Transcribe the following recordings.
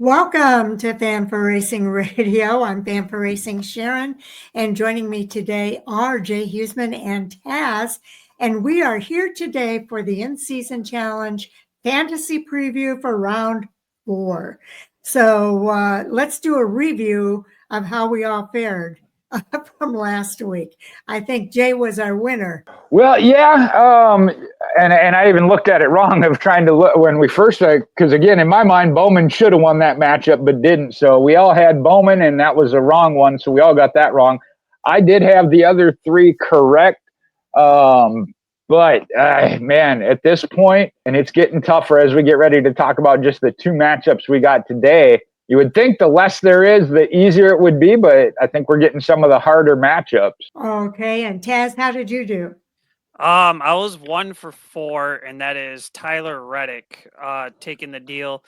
Welcome to Fan for Racing Radio. I'm Fan for Racing Sharon, and joining me today are Jay Huseman and Taz, and we are here today for the In-Season Challenge Fantasy Preview for Round 4. So let's do a review of how we all fared from last week. I think Jay was our winner. Well, yeah, and I even looked at it wrong of trying to look when we first, because again, in my mind, Bowman should have won that matchup, but didn't. So we all had Bowman, and that was a wrong one. So we all got that wrong. I did have the other three correct, but man, at this point, and it's getting tougher as we get ready to talk about just the two matchups we got today. You would think the less there is, the easier it would be, but I think we're getting some of the harder matchups. Okay, and Taz, how did you do? I was 1 for 4, and that is Tyler Reddick taking the deal.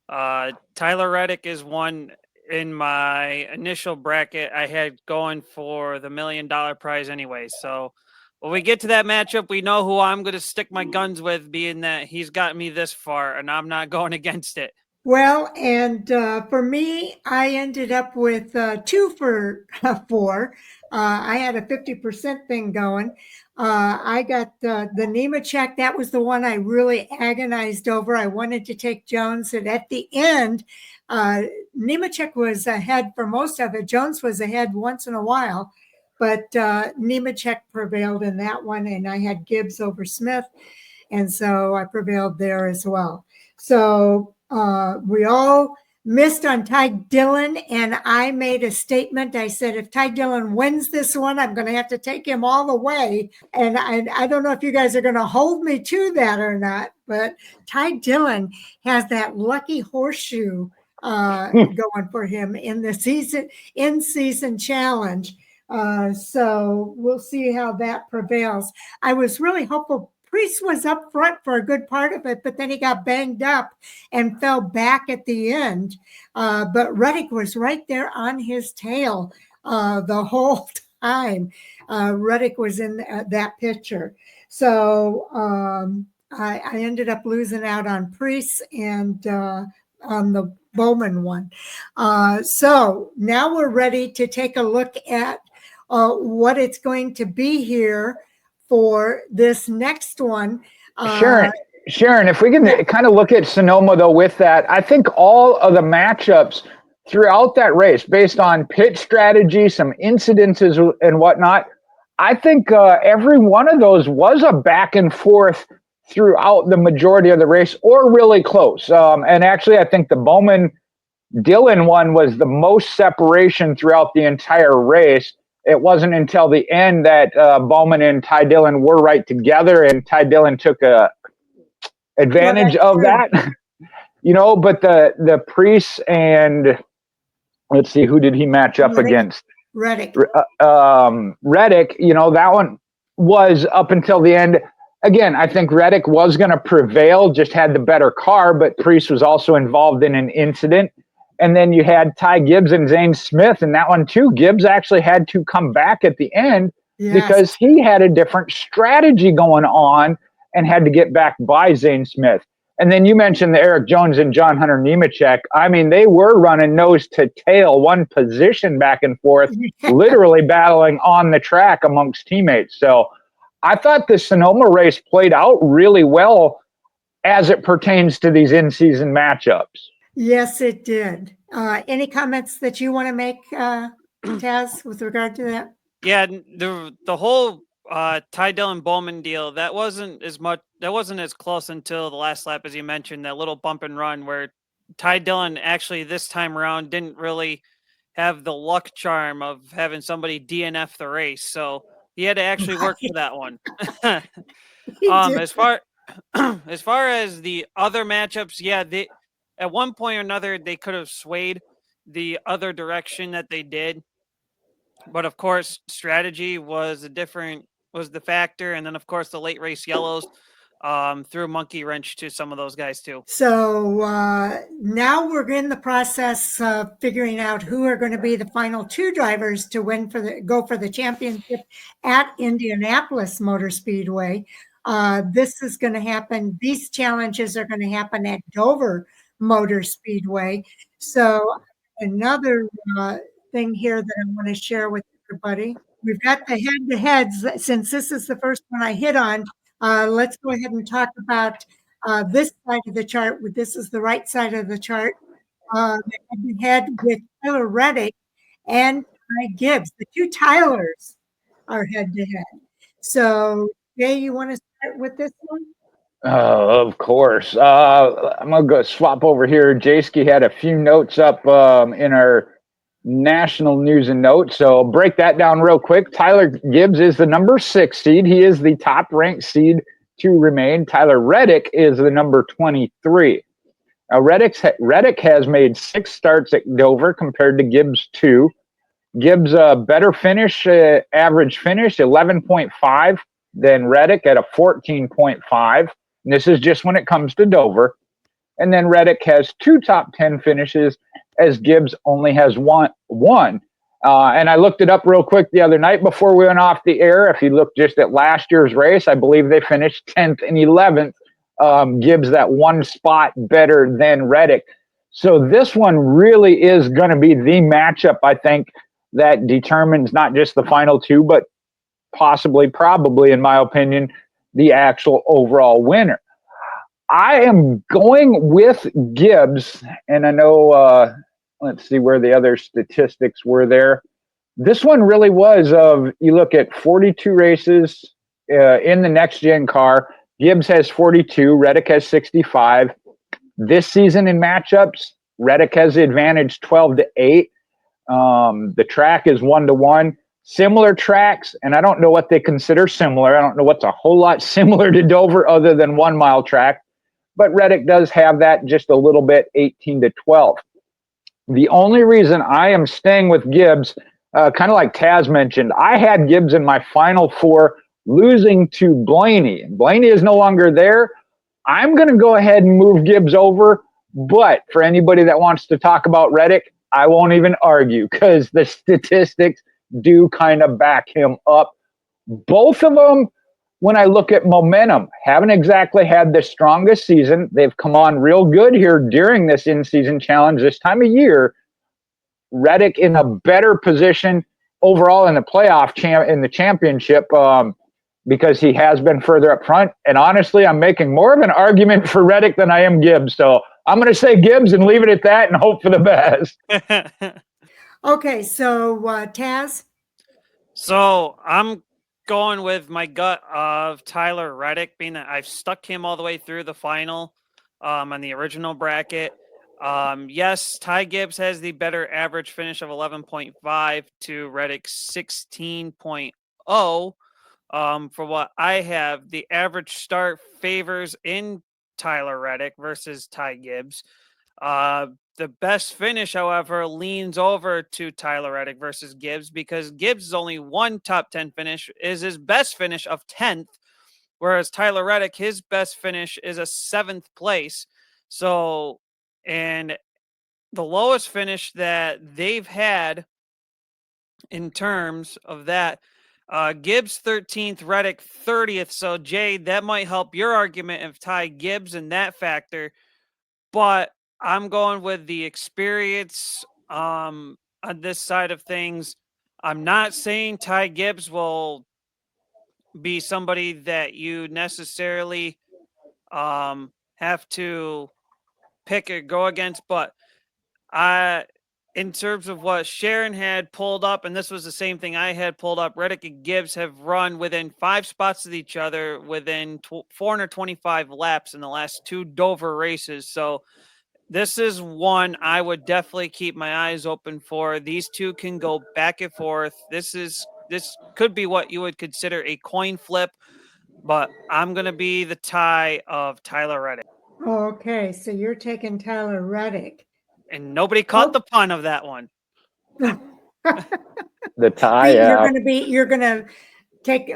Tyler Reddick is one in my initial bracket. I had going for the $1 million prize anyway. So when we get to that matchup, we know who I'm going to stick my guns with, being that he's got me this far, and I'm not going against it. Well, and for me, I ended up with 2 for 4. I had a 50% thing going. I got the Nemechek. That was the one I really agonized over. I wanted to take Jones, and at the end, Nemechek was ahead for most of it. Jones was ahead once in a while, but Nemechek prevailed in that one, and I had Gibbs over Smith, and so I prevailed there as well. So we all missed on Ty Dillon, and I made a statement. I said, if Ty Dillon wins this one, I'm going to have to take him all the way. And I don't know if you guys are going to hold me to that or not, but Ty Dillon has that lucky horseshoe going for him in the in-season challenge. So we'll see how that prevails. I was really hopeful. Priest was up front for a good part of it, but then he got banged up and fell back at the end. But Reddick was right there on his tail the whole time. Reddick was in that picture. So I ended up losing out on Priest and on the Bowman one. So now we're ready to take a look at what it's going to be here for this next one. Sharon, if we can kind of look at Sonoma, though, with that, I think all of the matchups throughout that race, based on pit strategy, some incidences and whatnot, I think every one of those was a back and forth throughout the majority of the race, or really close. And actually, I think the Bowman-Dillon one was the most separation throughout the entire race. It wasn't until the end that Bowman and Ty Dillon were right together, and Ty Dillon took advantage of that. But the Priest and let's see, who did he match up against? Reddick. Reddick, that one was up until the end. Again, I think Reddick was going to prevail, just had the better car, but Priest was also involved in an incident. And then you had Ty Gibbs and Zane Smith in that one too. Gibbs actually had to come back at the end because he had a different strategy going on and had to get back by Zane Smith. And then you mentioned the Eric Jones and John Hunter Nemechek. I mean, they were running nose to tail, one position back and forth, literally battling on the track amongst teammates. So I thought the Sonoma race played out really well as it pertains to these in-season matchups. Yes, it did. Any comments that you want to make, Taz, with regard to that? Yeah, the whole Ty Dillon Bowman deal, that wasn't as close until the last lap, as you mentioned, that little bump and run where Ty Dillon actually this time around didn't really have the luck charm of having somebody DNF the race. So he had to actually work for that one. As far as the other matchups, at one point or another, they could have swayed the other direction that they did. But, of course, strategy was the factor. And then, of course, the late race yellows threw a monkey wrench to some of those guys, too. So now we're in the process of figuring out who are going to be the final two drivers to go for the championship at Indianapolis Motor Speedway. This is going to happen. These challenges are going to happen at Dover Motor Speedway. So another thing here that I want to share with everybody, we've got the head-to-heads. Since this is the first one I hit on, let's go ahead and talk about this side of the chart. This is the right side of the chart. The head-to-head with Tyler Reddick and Ty Gibbs. The two Tylers are head-to-head. So, Jay, you want to start with this one? Of course. I'm going to go swap over here. Jayski had a few notes up in our national news and notes. So break that down real quick. Tyler Gibbs is the number 6 seed. He is the top ranked seed to remain. Tyler Reddick is the number 23. Now, Reddick has made 6 starts at Dover compared to Gibbs 2. Gibbs a better finish, average finish, 11.5 than Reddick at a 14.5. And this is just when it comes to Dover. And then Reddick has 2 top 10 finishes as Gibbs only has one. And I looked it up real quick the other night before we went off the air. If you look just at last year's race, I believe they finished 10th and 11th. Gibbs that 1 spot better than Reddick. So this one really is going to be the matchup, I think, that determines not just the final 2, but probably, in my opinion, the actual overall winner. I am going with Gibbs, and I know, let's see where the other statistics were there. This one really was you look at 42 races in the next-gen car. Gibbs has 42, Reddick has 65. This season in matchups, Reddick has the advantage 12-8. The track is 1-1. Similar tracks, and I don't know what they consider similar. I don't know what's a whole lot similar to Dover other than 1 mile track, but Reddick does have that just a little bit, 18-12. The only reason I am staying with Gibbs, kind of like Taz mentioned, I had Gibbs in my final 4, losing to Blaney. Blaney is no longer there. I'm going to go ahead and move Gibbs over, but for anybody that wants to talk about Reddick, I won't even argue because the statistics do kind of back him up. Both of them, when I look at momentum, haven't exactly had the strongest season. They've come on real good here during this in-season challenge this time of year. Reddick in a better position overall in the in the championship because he has been further up front. And honestly, I'm making more of an argument for Reddick than I am Gibbs. So I'm going to say Gibbs and leave it at that and hope for the best. Okay, so Taz? So I'm going with my gut of Tyler Reddick, being that I've stuck him all the way through the final on the original bracket. Yes, Ty Gibbs has the better average finish of 11.5 to Reddick's 16.0. For what I have, the average start favors in Tyler Reddick versus Ty Gibbs. The best finish, however, leans over to Tyler Reddick versus Gibbs because Gibbs' only 1 top 10 finish is his best finish of 10th, whereas Tyler Reddick, his best finish is a 7th place. So, and the lowest finish that they've had in terms of that, Gibbs 13th, Reddick 30th. So, Jay, that might help your argument of Ty Gibbs and that factor. But I'm going with the experience on this side of things. I'm not saying Ty Gibbs will be somebody that you necessarily have to pick or go against, but in terms of what Sharon had pulled up, and this was the same thing I had pulled up, Reddick and Gibbs have run within 5 spots of each other within 425 laps in the last 2 Dover races. So this is one I would definitely keep my eyes open for. These two can go back and forth. This could be what you would consider a coin flip, but I'm going to be the tie of Tyler Reddick. Okay, so you're taking Tyler Reddick. And nobody caught the pun of that one. The tie, yeah. You're gonna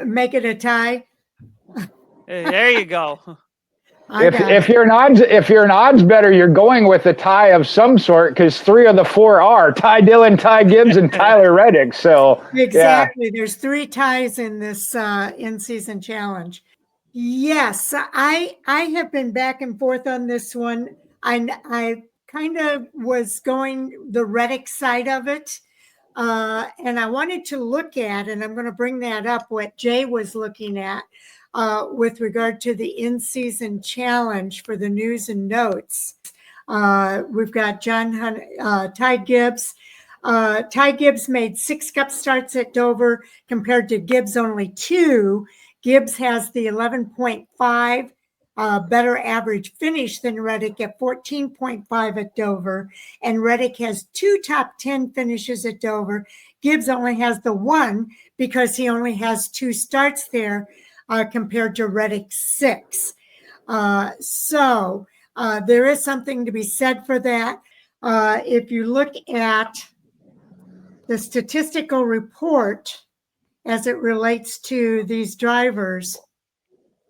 make it a tie. There you go. If you're an odds better, you're going with a tie of some sort because 3 of the 4 are Ty Dillon, Ty Gibbs, and Tyler Reddick. So exactly, there's 3 ties in this in-season challenge. Yes, I have been back and forth on this one. I kind of was going the Reddick side of it. And I wanted to look at, and I'm going to bring that up, what Jay was looking at with regard to the in-season challenge for the news and notes. We've got Ty Gibbs. Ty Gibbs made 6 Cup starts at Dover compared to Gibbs only 2. Gibbs has the 11.5 better average finish than Reddick at 14.5 at Dover. And Reddick has 2 top 10 finishes at Dover. Gibbs only has the 1 because he only has 2 starts there compared to Reddick's 6. So there is something to be said for that. If you look at the statistical report as it relates to these drivers,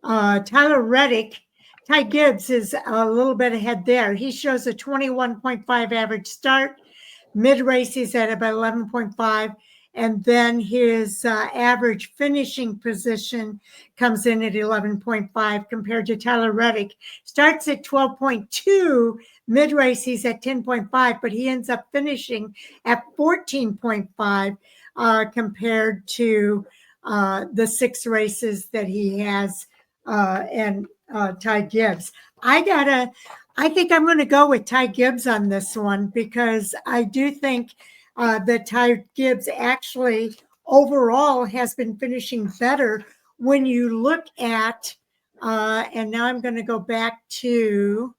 Tyler Reddick, Ty Gibbs is a little bit ahead there. He shows a 21.5 average start. Mid-race, he's at about 11.5. And then his average finishing position comes in at 11.5 compared to Tyler Reddick. Starts at 12.2. Mid-race, he's at 10.5, but he ends up finishing at 14.5 compared to the 6 races that he has and Ty Gibbs. I think I'm going to go with Ty Gibbs on this one because I do think that Ty Gibbs actually overall has been finishing better when you look at, and now I'm going to go back to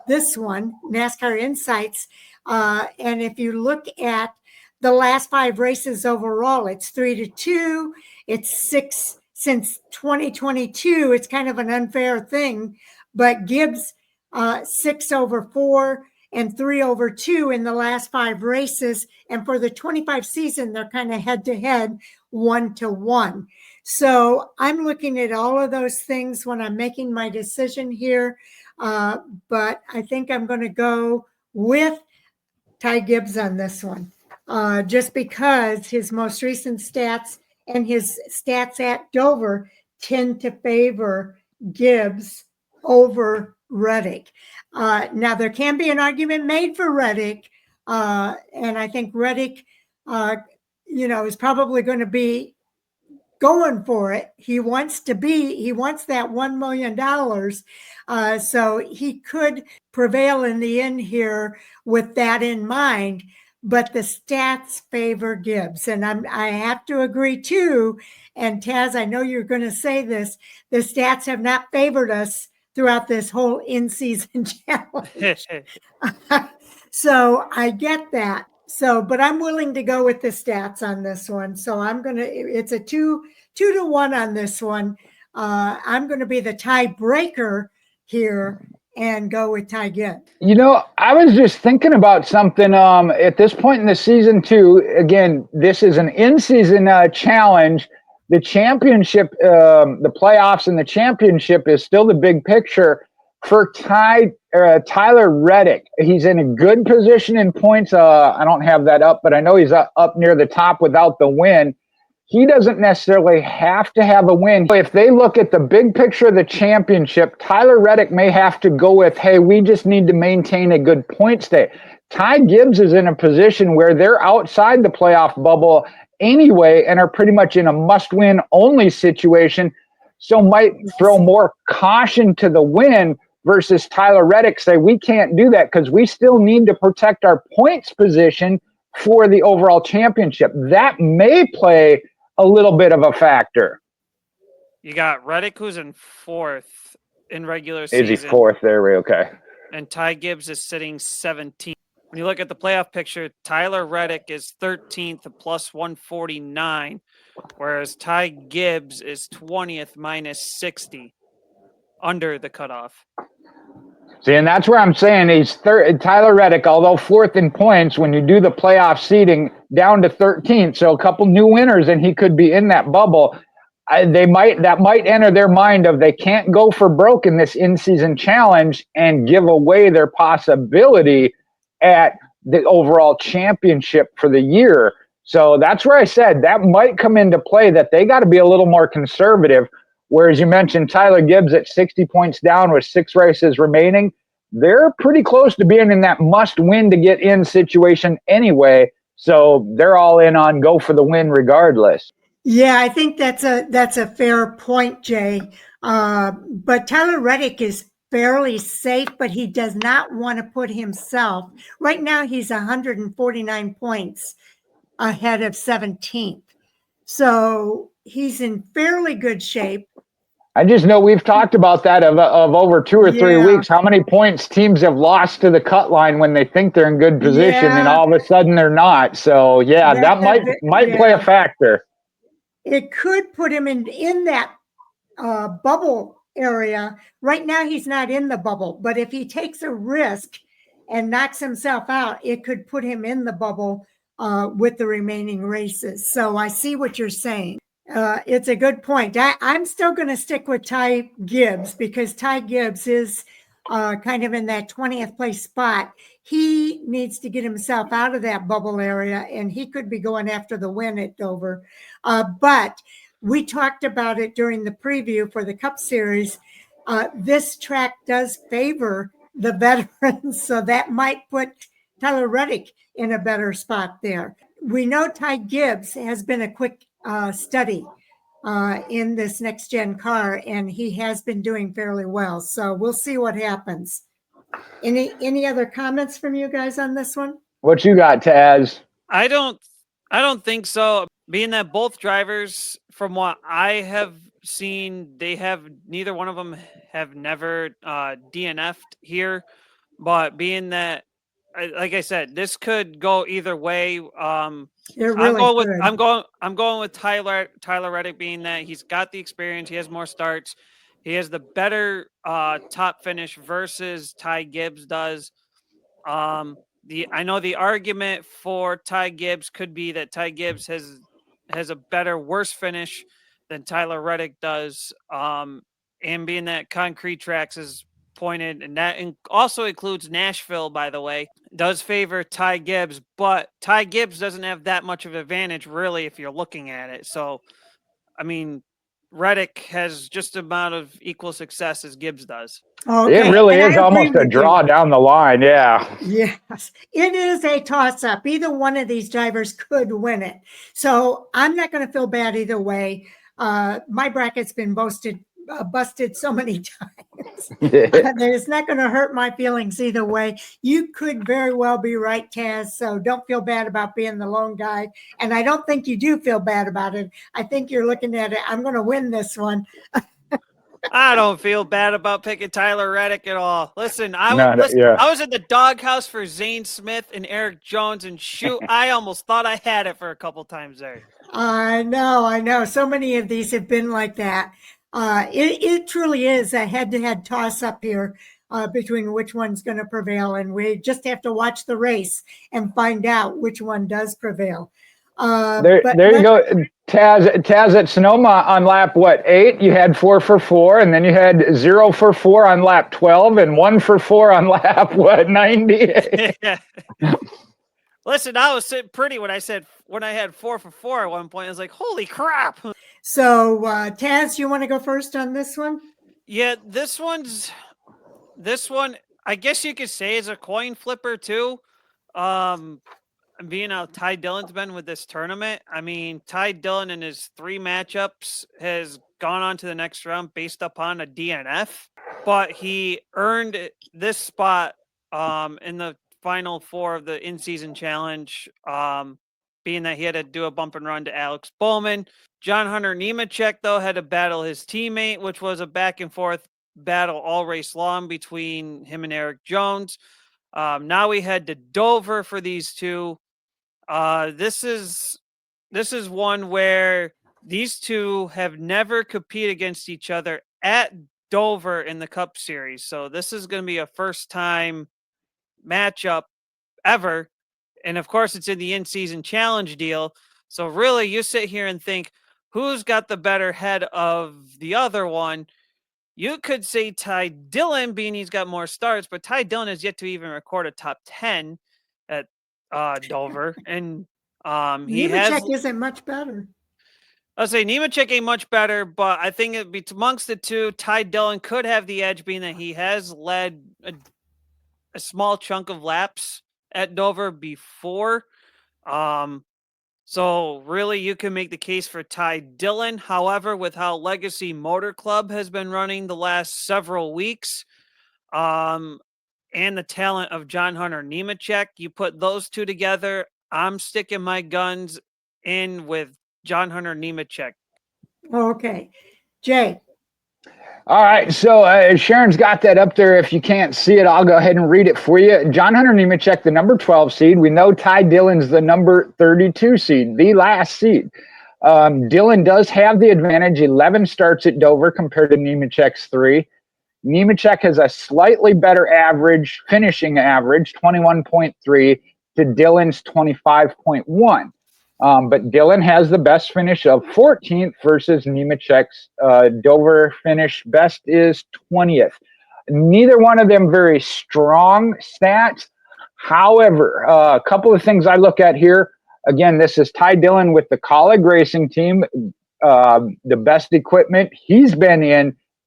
this one, NASCAR Insights. And if you look at the last 5 races overall, it's 3-2. It's 6 since 2022. It's kind of an unfair thing, but Gibbs 6/4 and 3/2 in the last 5 races. And for the 25 season, they're kind of head to head, 1-1. So I'm looking at all of those things when I'm making my decision here. But I think I'm going to go with Ty Gibbs on this one, just because his most recent stats and his stats at Dover tend to favor Gibbs over Reddick. Now, there can be an argument made for Reddick, and I think Reddick, is probably going to be going for it. He wants that $1 million. So he could prevail in the end here with that in mind. But the stats favor Gibbs. And I have to agree too. And Taz, I know you're going to say this. The stats have not favored us throughout this whole in-season challenge. So I get that. So, but I'm willing to go with the stats on this one. So it's a 2-1 on this one. I'm going to be the tiebreaker here and go with Ty Gibbs. I was just thinking about something at this point in the season too. Again, this is an in-season challenge. The championship, the playoffs and the championship is still the big picture for Tyler Reddick. He's in a good position in points. I don't have that up, but I know he's up near the top without the win. He doesn't necessarily have to have a win. If they look at the big picture of the championship, Tyler Reddick may have to go with, hey, we just need to maintain a good points day. Ty Gibbs is in a position where they're outside the playoff bubble anyway and are pretty much in a must-win only situation, so might throw more caution to the win versus Tyler Reddick say, we can't do that because we still need to protect our points position for the overall championship. That may play a little bit of a factor. You got Reddick, who's in 4th in regular season. Is he 4th? There we okay. And Ty Gibbs is sitting 17th. When you look at the playoff picture, Tyler Reddick is 13th, plus 149, whereas Ty Gibbs is 20th, minus 60, under the cutoff. See, and that's where I'm saying he's Tyler Reddick, although 4th in points, when you do the playoff seeding, down to 13th. So a couple new winners, and he could be in that bubble. That might enter their mind of they can't go for broke in this in-season challenge and give away their possibility at the overall championship for the year. So that's where I said that might come into play, that they got to be a little more conservative. Whereas you mentioned Tyler Gibbs at 60 points down with 6 races remaining, they're pretty close to being in that must win to get in situation anyway. So they're all in on go for the win regardless. Yeah, I think that's a fair point, Jay. But Tyler Reddick is fairly safe, but he does not want to put himself. Right now, he's 149 points ahead of 17th. So he's in fairly good shape. I just know we've talked about that of over 2 or 3 weeks, how many points teams have lost to the cut line when they think they're in good position and all of a sudden they're not. So that might play a factor. It could put him in that bubble area. Right now, he's not in the bubble, but if he takes a risk and knocks himself out, it could put him in the bubble with the remaining races. So I see what you're saying. It's a good point. I'm still going to stick with Ty Gibbs because Ty Gibbs is kind of in that 20th place spot. He needs to get himself out of that bubble area, and he could be going after the win at Dover. But we talked about it during the preview for the Cup Series. This track does favor the veterans, so that might put Tyler Reddick in a better spot there. We know Ty Gibbs has been a quick study in this next gen car, and he has been doing fairly well. So we'll see what happens. Any other comments from you guys on this one? What you got, Taz? I don't think so. Being that both drivers, from what I have seen, neither one of them have never DNF'd here. But being that, like I said, this could go either way. I'm going with Tyler Reddick, being that he's got the experience, he has more starts, he has the better top finish versus Ty Gibbs does. I know the argument for Ty Gibbs could be that Ty Gibbs has a worse finish than Tyler Reddick does. And being that concrete tracks is pointed, and that also includes Nashville, by the way, does favor Ty Gibbs, but Ty Gibbs doesn't have that much of an advantage, really, if you're looking at it. So, I mean, Reddick has just about of equal success as Gibbs does. Okay. It really is almost a draw down the line. Yeah. Yes, it is a toss up. Either one of these drivers could win it. So I'm not going to feel bad either way. My bracket's been busted so many times. That it's not going to hurt my feelings either way. You could very well be right, Taz. So don't feel bad about being the lone guy. And I don't think you do feel bad about it. I think you're looking at it. I'm going to win this one. I don't feel bad about picking Tyler Reddick at all. Listen, I was in the doghouse for Zane Smith and Eric Jones, and shoot, I almost thought I had it for a couple times there. I know. So many of these have been like that. It truly is a head-to-head toss-up here between which one's going to prevail, and we just have to watch the race and find out which one does prevail. There you go, Taz at Sonoma on lap 8? You had 4 for 4, and then you had 0 for 4 on lap 12, and 1 for 4 on lap 90. Yeah. Listen, I was sitting pretty when I had 4 for 4 at one point. I was like, holy crap. So, Taz, you want to go first on this one? Yeah, this one, I guess you could say is a coin flipper too. Being how Ty Dillon's been with this tournament. I mean, Ty Dillon in his 3 matchups has gone on to the next round based upon a DNF, but he earned this spot in the final 4 of the in-season challenge, being that he had to do a bump and run to Alex Bowman. Hunter Nemechek, though, had to battle his teammate, which was a back-and-forth battle all race long between him and Eric Jones. Now we head to Dover for these two. This is one where these two have never competed against each other at Dover in the Cup Series. So this is going to be a first-time matchup ever. And, of course, it's in the in-season challenge deal. So, really, you sit here and think, who's got the better head of the other one? You could say Ty Dillon, being he's got more starts, but Ty Dillon has yet to even record a top 10 at Dover. And Nemechek isn't much better. I'll say Nemechek ain't much better, but I think it'd be amongst the two. Ty Dillon could have the edge, being that he has led a small chunk of laps at Dover before. So really you can make the case for Ty Dillon. However, with how Legacy Motor Club has been running the last several weeks, and the talent of John Hunter Nemechek, you put those two together, I'm sticking my guns in with John Hunter Nemechek. Okay. Jay. All right, so Sharon's got that up there. If you can't see it, I'll go ahead and read it for you. John Hunter Nemechek, the number 12 seed. We know Ty Dillon's the number 32 seed, the last seed. Dillon does have the advantage. 11 starts at Dover compared to Nemechek's 3. Nemechek has a slightly better average, finishing average, 21.3 to Dillon's 25.1. But Dillon has the best finish of 14th versus Nemechek's Dover finish best is 20th. Neither one of them very strong stats. However, a couple of things I look at here. Again, this is Ty Dillon with the Colleague Racing Team, the best equipment he's been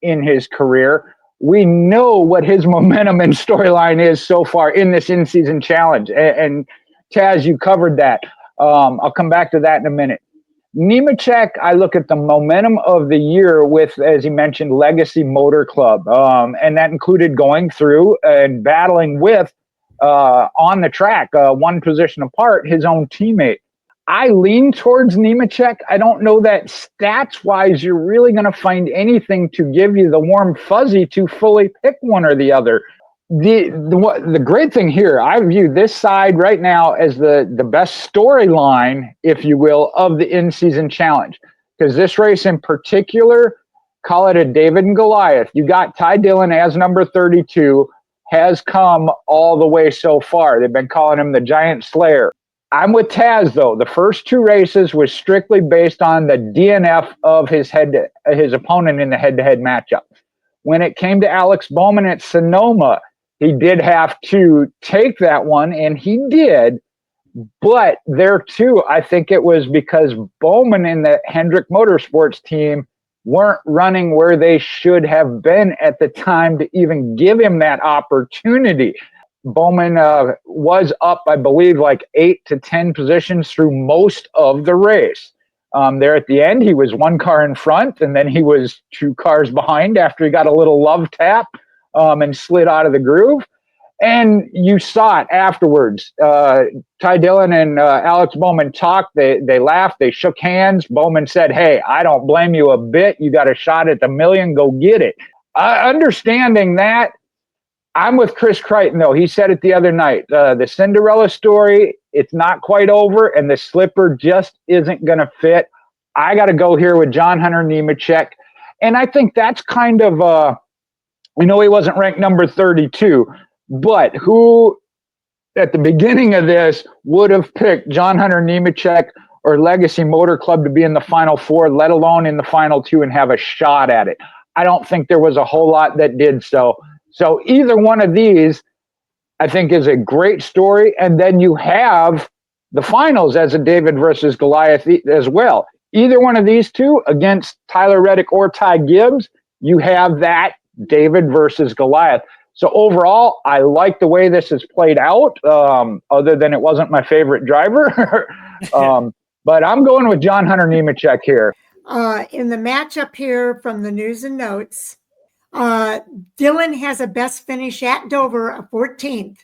in his career. We know what his momentum and storyline is so far in this in-season challenge. And Taz, you covered that. I'll come back to that in a minute. Nemechek, I look at the momentum of the year with, as he mentioned, Legacy Motor Club. And that included going through and battling with, on the track, one position apart, his own teammate. I lean towards Nemechek. I don't know that stats-wise you're really going to find anything to give you the warm fuzzy to fully pick one or the other. The great thing here, I view this side right now as the best storyline, if you will, of the in-season challenge. Because this race in particular, call it a David and Goliath. You got Ty Dillon as number 32, has come all the way so far. They've been calling him the Giant Slayer. I'm with Taz, though. The first 2 races was strictly based on the DNF of his opponent in the head-to-head matchup. When it came to Alex Bowman at Sonoma, he did have to take that one, and he did. But there, too, I think it was because Bowman and the Hendrick Motorsports team weren't running where they should have been at the time to even give him that opportunity. Bowman was up, I believe, like 8 to 10 positions through most of the race. There at the end, he was 1 car in front, and then he was 2 cars behind after he got a little love tap and slid out of the groove. And you saw it afterwards. Ty Dillon and Alex Bowman talked. They laughed. They shook hands. Bowman said, "Hey, I don't blame you a bit. You got a shot at the million. Go get it." Understanding that, I'm with Chris Crichton, though. He said it the other night. The Cinderella story, it's not quite over, and the slipper just isn't going to fit. I got to go here with John Hunter Nemechek. And I think that's kind of, we know he wasn't ranked number 32, but who at the beginning of this would have picked John Hunter Nemechek or Legacy Motor Club to be in the Final 4, let alone in the Final 2 and have a shot at it? I don't think there was a whole lot that did so. So either one of these, I think, is a great story. And then you have the finals as a David versus Goliath as well. Either one of these two against Tyler Reddick or Ty Gibbs, you have that David versus Goliath. So overall, I like the way this has played out, other than it wasn't my favorite driver. But I'm going with John Hunter Nemechek here. In the matchup here from the news and notes, Dillon has a best finish at Dover, a 14th.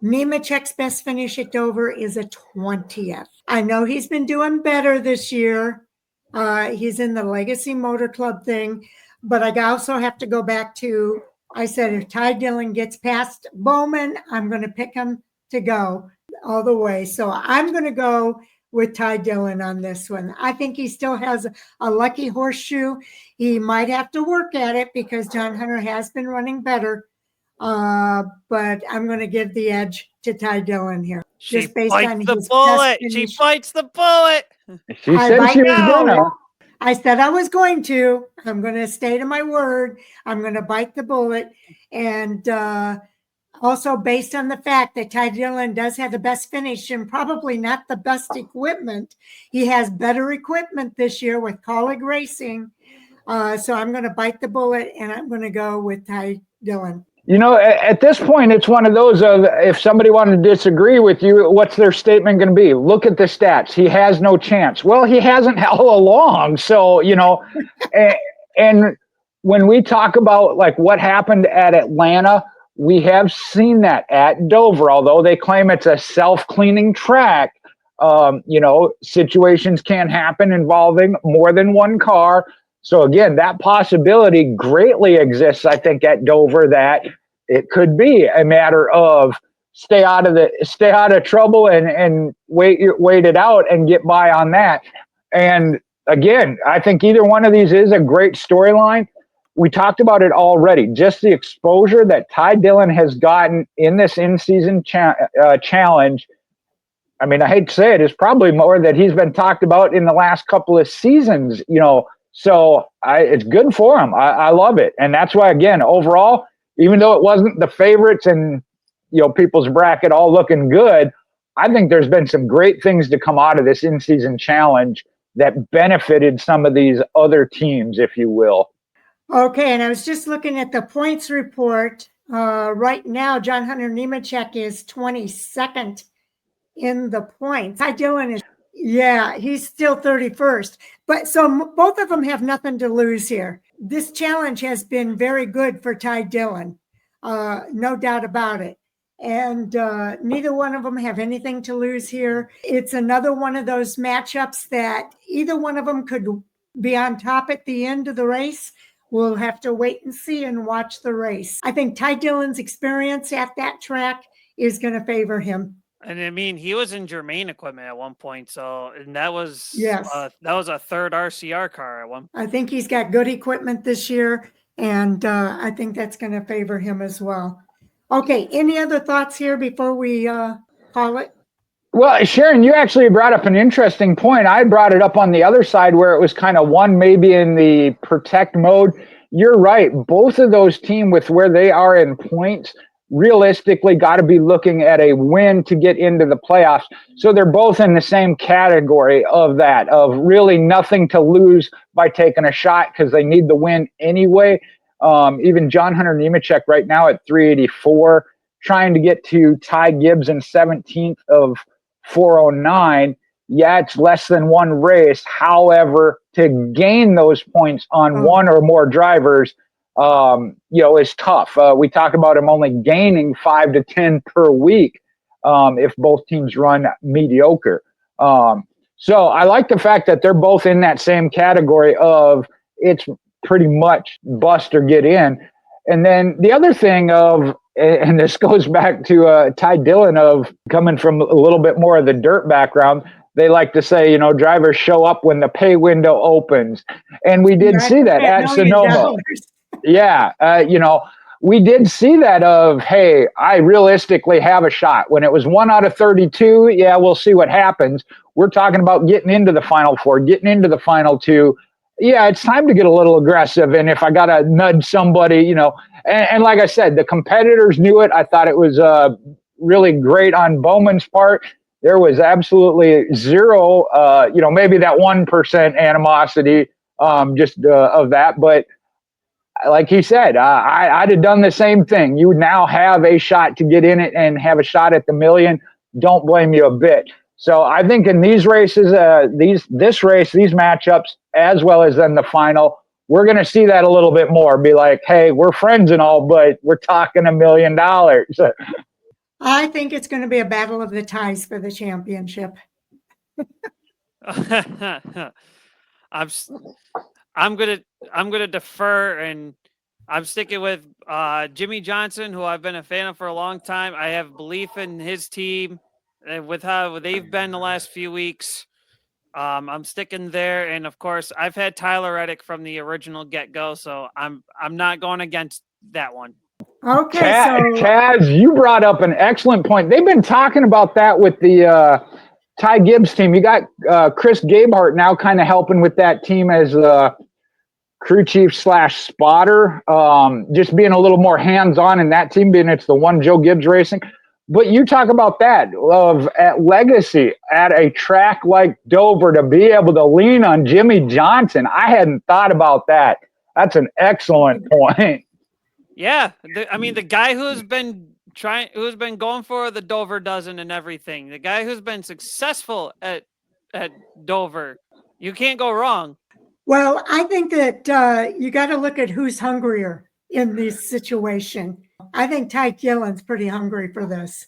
Nemechek's best finish at Dover is a 20th. I know he's been doing better this year. He's in the Legacy Motor Club thing, but I also have to go back to, I said, if Ty Dillon gets past Bowman, I'm going to pick him to go all the way. So I'm going to go with Ty Dillon on this one. I think he still has a lucky horseshoe. He might have to work at it because John Hunter has been running better. But I'm going to give the edge to Ty Dillon here. She just based bites on the his bullet. best She finish. bites the bullet. She I said like she was it. gonna. I said I was going to. I'm going to stay to my word. I'm going to bite the bullet. And also based on the fact that Ty Dillon does have the best finish and probably not the best equipment. He has better equipment this year with Colleague Racing. So I'm going to bite the bullet and I'm going to go with Ty Dillon. At this point, it's one of those of if somebody wanted to disagree with you, what's their statement going to be? Look at the stats. He has no chance. Well, he hasn't all along. So, and when we talk about like what happened at Atlanta, we have seen that at Dover, although they claim it's a self-cleaning track. Situations can happen involving more than one car. So again, that possibility greatly exists, I think, at Dover, that it could be a matter of stay out of trouble and wait it out and get by on that. And again, I think either one of these is a great storyline. We talked about it already. Just the exposure that Ty Dillon has gotten in this in-season challenge. I mean, I hate to say it, it's probably more that he's been talked about in the last couple of seasons, So it's good for him. I love it. And that's why, again, overall, even though it wasn't the favorites and, people's bracket all looking good, I think there's been some great things to come out of this in-season challenge that benefited some of these other teams, if you will. Okay, and I was just looking at the points report. Right now, Hunter Nemechek is 22nd in the points. Ty Dillon is, he's still 31st. But so both of them have nothing to lose here. This challenge has been very good for Ty Dillon, no doubt about it. And neither one of them have anything to lose here. It's another one of those matchups that either one of them could be on top at the end of the race. We'll have to wait and see and watch the race. I think Ty Dillon's experience at that track is going to favor him. And I mean, he was in Germain equipment at one point, and that was a third RCR car at one point. I think he's got good equipment this year, and I think that's going to favor him as well. Okay, any other thoughts here before we call it? Well, Sharon, you actually brought up an interesting point. I brought it up on the other side where it was kind of one maybe in the protect mode. You're right. Both of those teams with where they are in points realistically got to be looking at a win to get into the playoffs. So they're both in the same category of that, of really nothing to lose by taking a shot because they need the win anyway. Even Hunter Nemechek right now at 384, trying to get to Ty Gibbs in 17th of 409. Yeah, it's less than one race. However, to gain those points on one or more drivers, is tough. We talk about him only gaining 5 to 10 per week if both teams run mediocre. So I like the fact that they're both in that same category of it's pretty much bust or get in. And then the other thing of, and this goes back to Ty Dillon of coming from a little bit more of the dirt background, they like to say, drivers show up when the pay window opens. And we did see that at Sonoma. Yeah. We did see that of, hey, I realistically have a shot. When it was 1 out of 32, yeah, we'll see what happens. We're talking about getting into the Final Four, getting into the Final Two. Yeah, it's time to get a little aggressive. And if I got to nudge somebody, and like I said, the competitors knew it. I thought it was really great on Bowman's part. There was absolutely zero, maybe that 1% animosity of that. But like he said, I'd have done the same thing. You now have a shot to get in it and have a shot at the million. Don't blame you a bit. So I think in these races, this race, these matchups, as well as then the final, we're going to see that a little bit more. Be like, hey, we're friends and all, but we're talking $1 million. I think it's going to be a battle of the ties for the championship. I'm gonna defer, and I'm sticking with Jimmy Johnson, who I've been a fan of for a long time. I have belief in his team with how they've been the last few weeks. I'm sticking there, and of course, I've had Tyler Reddick from the original get-go, so I'm not going against that one. Okay, Kaz, you brought up an excellent point. They've been talking about that with the Ty Gibbs team. You got Chris Gabehart now kind of helping with that team as crew chief / spotter, just being a little more hands-on in that team, being it's the one Joe Gibbs Racing. But you talk about that at Legacy, at a track like Dover, to be able to lean on Jimmy Johnson. I hadn't thought about that. That's an excellent point. Yeah, I mean the guy who's been going for the Dover dozen and everything, the guy who's been successful at Dover, you can't go wrong. Well, I think that you got to look at who's hungrier in this situation. I think Ty Dillon's pretty hungry for this.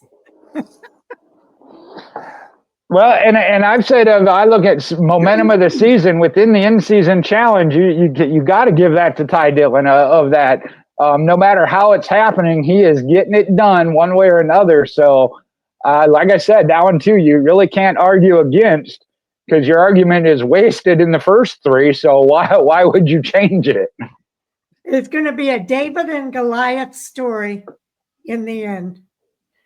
Well, and I've said I look at momentum of the season within the in-season challenge. You got to give that to Ty Dillon of that. No matter how it's happening, he is getting it done one way or another. So, like I said, that one too, you really can't argue against because your argument is wasted in the first three. So why would you change it? It's going to be a David and Goliath story in the end.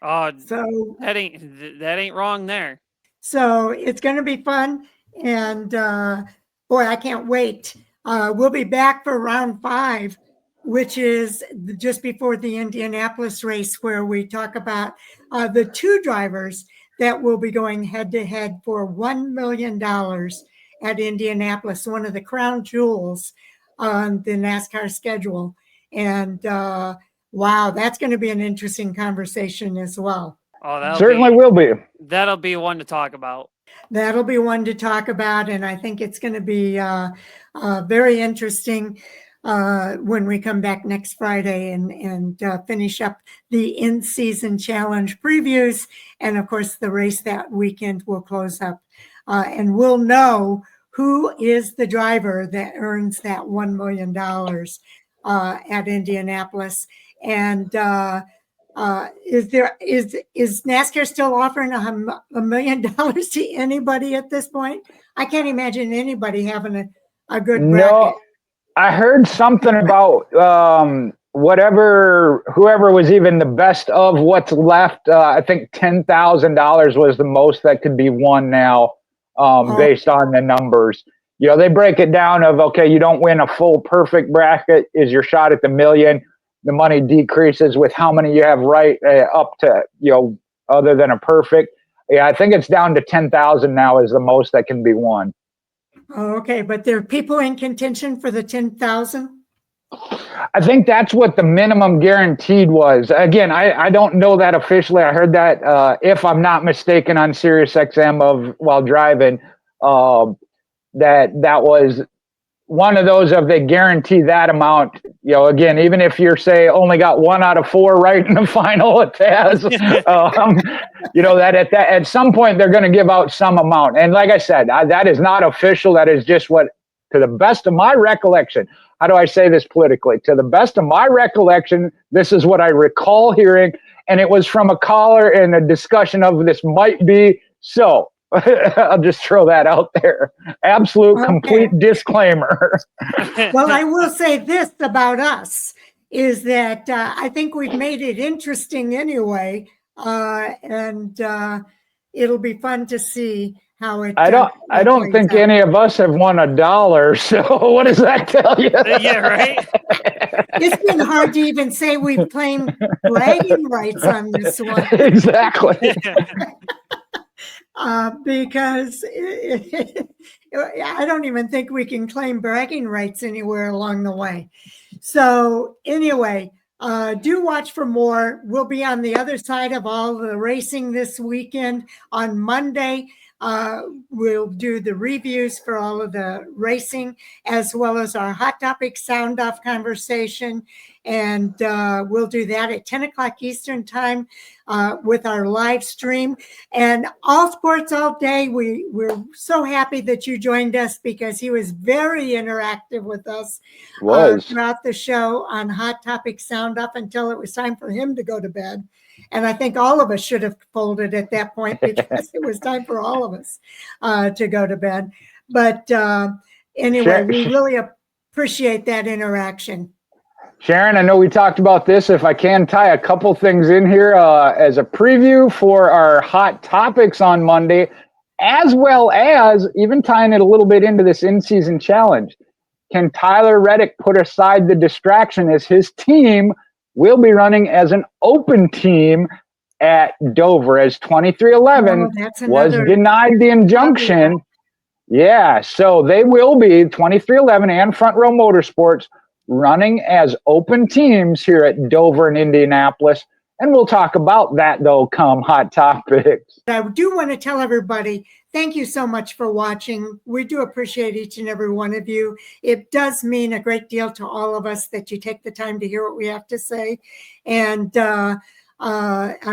So that ain't wrong there. So it's going to be fun, and boy, I can't wait. We'll be back for round 5, which is just before the Indianapolis race, where we talk about the 2 drivers that will be going head to head for $1 million at Indianapolis, one of the crown jewels on the NASCAR schedule. And wow, that's going to be an interesting conversation as well. Oh, certainly will be. That'll be one to talk about. That'll be one to talk about, and I think it's going to be very interesting when we come back next Friday and finish up the in-season challenge previews, and of course the race that weekend will close up, and we'll know who is the driver that earns that $1 million at Indianapolis, and is NASCAR still offering $1 million to anybody at this point? I can't imagine anybody having a good bracket. No, I heard something about whoever was even the best of what's left. I think $10,000 was the most that could be won now, based on the numbers. They break it down of, okay, you don't win a full perfect bracket, is your shot at the million. The money decreases with how many you have right up to, other than a perfect. Yeah, I think it's down to 10,000 now is the most that can be won. Oh, okay, but there are people in contention for the 10,000? I think that's what the minimum guaranteed was. Again, I don't know that officially. I heard that, if I'm not mistaken, on Sirius XM while driving, that was one of those of they guarantee that amount. Again, even if you're only got 1 out of 4 right in the final, it has, that at some point they're going to give out some amount. And like I said, that is not official. That is just what, to the best of my recollection, how do I say this politically? To the best of my recollection, this is what I recall hearing. And it was from a caller in a discussion of this might be so. I'll just throw that out there. Absolute, complete disclaimer. Well, I will say this about us, is that I think we've made it interesting anyway, and it'll be fun to see how it. I don't think any of us have won $1. So what does that tell you? Yeah, right. It's been hard to even say we've claimed bragging rights on this one. Exactly. Because I don't even think we can claim bragging rights anywhere along the way. So anyway, do watch for more. We'll be on the other side of all the racing this weekend. On Monday, we'll do the reviews for all of the racing, as well as our Hot Topic Sound Off conversation. And we'll do that at 10 o'clock Eastern time with our live stream. And All Sports All Day, we're so happy that you joined us, because he was very interactive with us throughout the show on Hot Topic Sound Off until it was time for him to go to bed. And I think all of us should have folded at that point, because it was time for all of us to go to bed. But anyway, we really appreciate that interaction. Sharon, I know we talked about this. If I can tie a couple things in here as a preview for our hot topics on Monday, as well as even tying it a little bit into this in-season challenge. Can Tyler Reddick put aside the distraction as his team will be running as an open team at Dover, as 2311 was denied the injunction? Yeah, so they will be, 2311 and Front Row Motorsports running as open teams here at Dover and Indianapolis. And we'll talk about that, though, come Hot Topics. I do want to tell everybody, thank you so much for watching. We do appreciate each and every one of you. It does mean a great deal to all of us that you take the time to hear what we have to say. And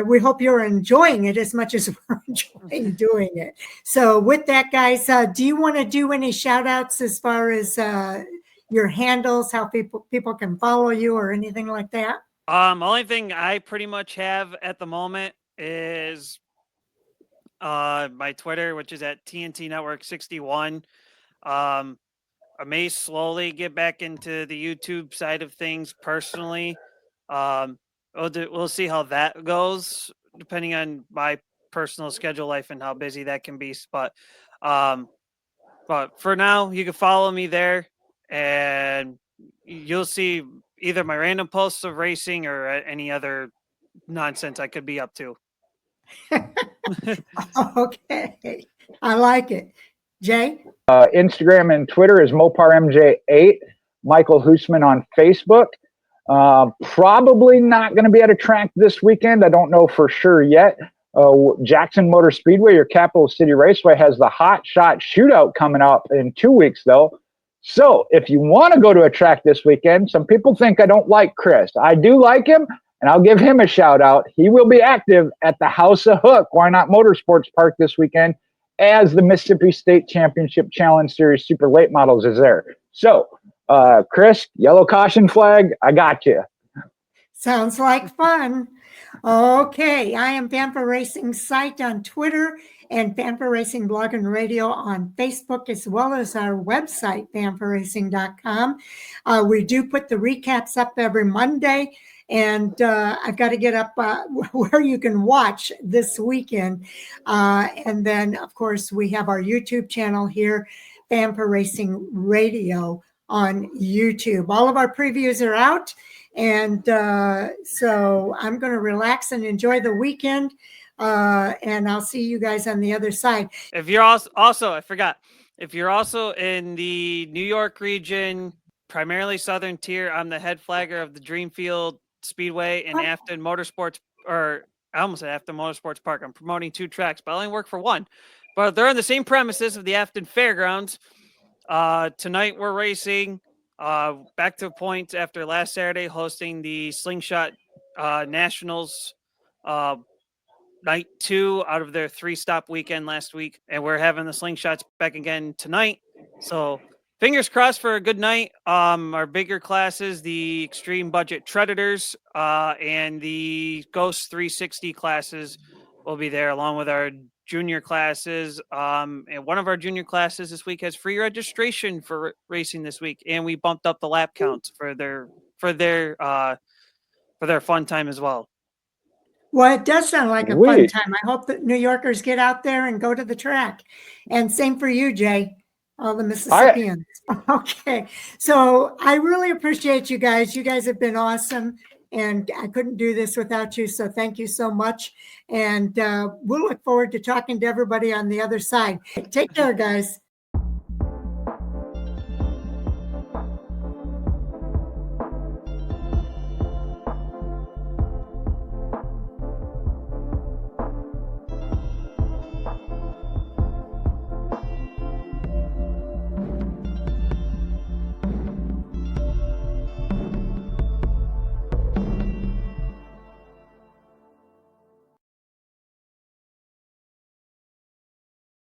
we hope you're enjoying it as much as we're enjoying doing it. So with that, guys, do you want to do any shout outs as far as your handles, how people can follow you or anything like that? Only thing I pretty much have at the moment is my Twitter, which is at TNT Network 61. I may slowly get back into the YouTube side of things personally. We'll see how that goes, depending on my personal schedule life and how busy that can be. But for now, you can follow me there, and you'll see either my random posts of racing or any other nonsense I could be up to. Okay, I like it. Jay? Instagram and Twitter is MoparMJ8. Michael Hoosman on Facebook. Probably not going to be at a track this weekend. I don't know for sure yet. Jackson Motor Speedway, your Capital City Raceway, has the Hot Shot Shootout coming up in 2 weeks, though. So if you want to go to a track this weekend, some people think I don't like Chris. I do like him, and I'll give him a shout out. He will be active at the House of Hook, Why Not Motorsports Park this weekend, as the Mississippi State Championship Challenge Series Super Late Models is there. So, Chris, yellow caution flag, I got you. Sounds like fun. Okay, I am Fanfare Racing Site on Twitter and Fanfare Racing Blog and Radio on Facebook, as well as our website, fanfareracing.com. We do put the recaps up every Monday, and I've got to get up where you can watch this weekend. And then, of course, we have our YouTube channel here, Fanfare Racing Radio on YouTube. All of our previews are out. And so I'm going to relax and enjoy the weekend. And I'll see you guys on the other side. If you're also, I forgot, if you're also in the New York region, primarily Southern Tier, I'm the head flagger of the Dreamfield Speedway and Afton Motorsports, or I almost said Afton Motorsports Park. I'm promoting 2 tracks, but I only work for one. But they're on the same premises of the Afton Fairgrounds. Tonight we're racing back to points after last Saturday hosting the Slingshot Nationals night 2 out of their 3-stop weekend last week, and we're having the Slingshots back again tonight. So fingers crossed for a good night. Our bigger classes, the Extreme Budget Predators and the Ghost 360 classes will be there, along with our junior classes. And one of our junior classes this week has free registration for racing this week, and we bumped up the lap counts for their fun time as well. Well, it does sound like a fun time. I hope that New Yorkers get out there and go to the track. And same for you, Jay, all the Mississippians. Okay. So I really appreciate you guys. You guys have been awesome. And I couldn't do this without you. So thank you so much. And we'll look forward to talking to everybody on the other side. Take care, guys.